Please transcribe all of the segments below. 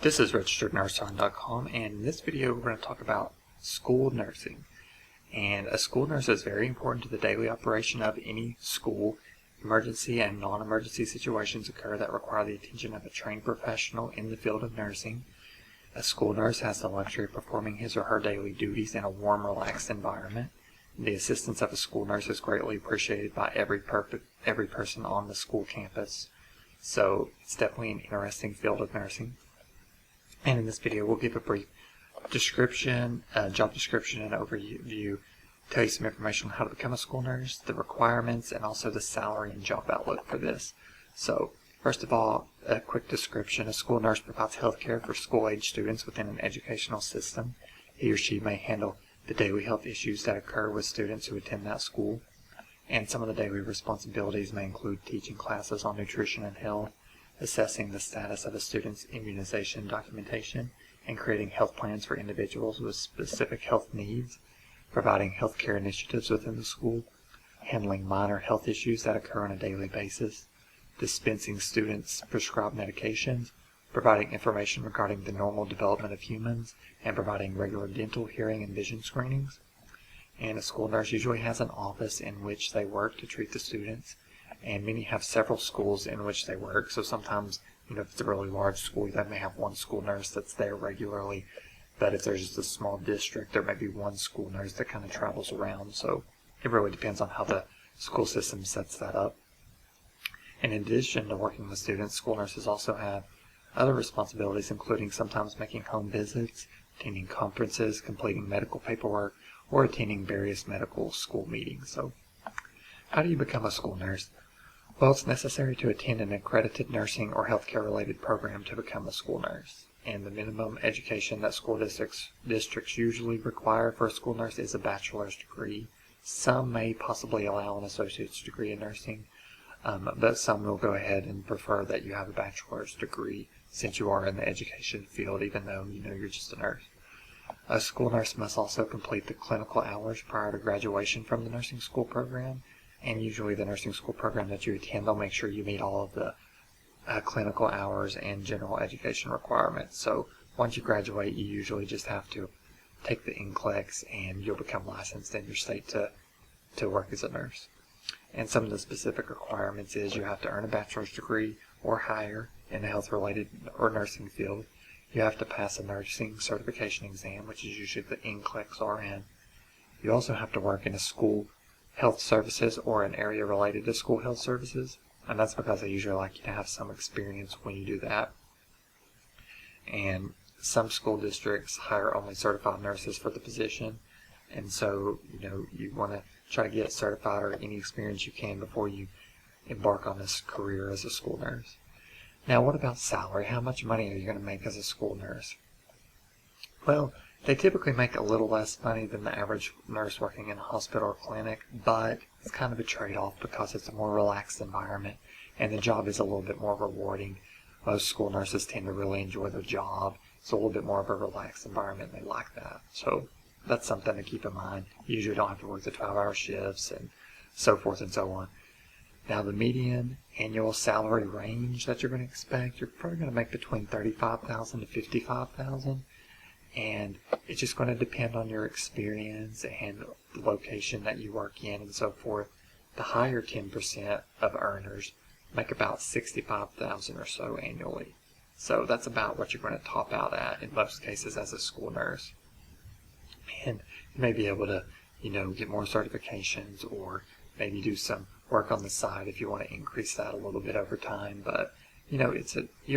This is RegisteredNurseOn.com, and in this video we're going to talk about school nursing. And a school nurse is very important to the daily operation of any school. Emergency and non-emergency situations occur that require the attention of a trained professional in the field of nursing. A school nurse has the luxury of performing his or her daily duties in a warm, relaxed environment. The assistance of a school nurse is greatly appreciated by every person on the school campus. So it's definitely an interesting field of nursing. And in this video, we'll give a brief description, job description and overview, tell you some information on how to become a school nurse, the requirements, and also the salary and job outlook for this. So, first of all, a quick description. A school nurse provides health care for school-age students within an educational system. He or she may handle the daily health issues that occur with students who attend that school. And some of the daily responsibilities may include teaching classes on nutrition and health, assessing the status of a student's immunization documentation, and creating health plans for individuals with specific health needs, providing health care initiatives within the school, handling minor health issues that occur on a daily basis, dispensing students prescribed medications, providing information regarding the normal development of humans, and providing regular dental, hearing, and vision screenings. And a school nurse usually has an office in which they work to treat the students, and many have several schools in which they work. So sometimes, if it's a really large school, they may have one school nurse that's there regularly. But if there's just a small district, there may be one school nurse that kind of travels around. So it really depends on how the school system sets that up. In addition to working with students, school nurses also have other responsibilities, including sometimes making home visits, attending conferences, completing medical paperwork, or attending various medical school meetings. So how do you become a school nurse? Well, it's necessary to attend an accredited nursing or healthcare related program to become a school nurse. And the minimum education that school districts usually require for a school nurse is a bachelor's degree. Some may possibly allow an associate's degree in nursing, but some will go ahead and prefer that you have a bachelor's degree since you are in the education field, even though you're just a nurse. A school nurse must also complete the clinical hours prior to graduation from the nursing school program. And usually the nursing school program that you attend, they'll make sure you meet all of the clinical hours and general education requirements. So once you graduate, you usually just have to take the NCLEX and you'll become licensed in your state to work as a nurse. And some of the specific requirements is you have to earn a bachelor's degree or higher in the health-related or nursing field. You have to pass a nursing certification exam, which is usually the NCLEX RN. You also have to work in a school health services or an area related to school health services, and that's because they usually like you to have some experience when you do that. And some school districts hire only certified nurses for the position, and so you want to try to get certified or any experience you can before you embark on this career as a school nurse. Now, what about salary? How much money are you going to make as a school nurse? Well, they typically make a little less money than the average nurse working in a hospital or clinic, but it's kind of a trade-off because it's a more relaxed environment and the job is a little bit more rewarding. Most school nurses tend to really enjoy their job. It's a little bit more of a relaxed environment. They like that. So that's something to keep in mind. You usually don't have to work the 12-hour shifts and so forth and so on. Now, the median annual salary range that you're going to expect, you're probably going to make between $35,000 to $55,000. And it's just going to depend on your experience and the location that you work in and so forth. The higher 10% of earners make about $65,000 or so annually. So that's about what you're going to top out at in most cases as a school nurse. And you may be able to, get more certifications or maybe do some work on the side if you want to increase that a little bit over time. But, you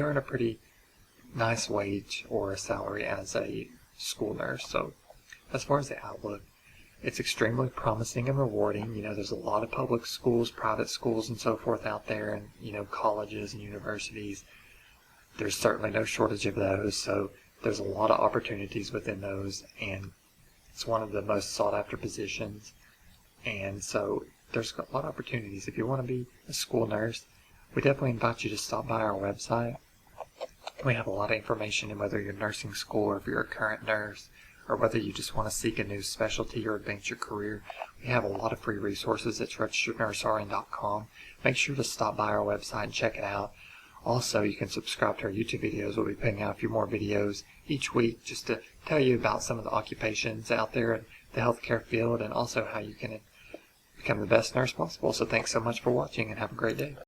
earn a pretty nice wage or a salary as a school nurse. So as far as the outlook, it's extremely promising and rewarding. There's a lot of public schools, private schools, and so forth out there, and colleges and universities. There's certainly no shortage of those, so there's a lot of opportunities within those, and it's one of the most sought after positions. And so there's a lot of opportunities. If you want to be a school nurse, we definitely invite you to stop by our website. We have a lot of information in whether you're in nursing school or if you're a current nurse or whether you just want to seek a new specialty or advance your career. We have a lot of free resources at RegisteredNurseOn.com. Make sure to stop by our website and check it out. Also, you can subscribe to our YouTube videos. We'll be putting out a few more videos each week just to tell you about some of the occupations out there in the healthcare field, and also how you can become the best nurse possible. So thanks so much for watching, and have a great day.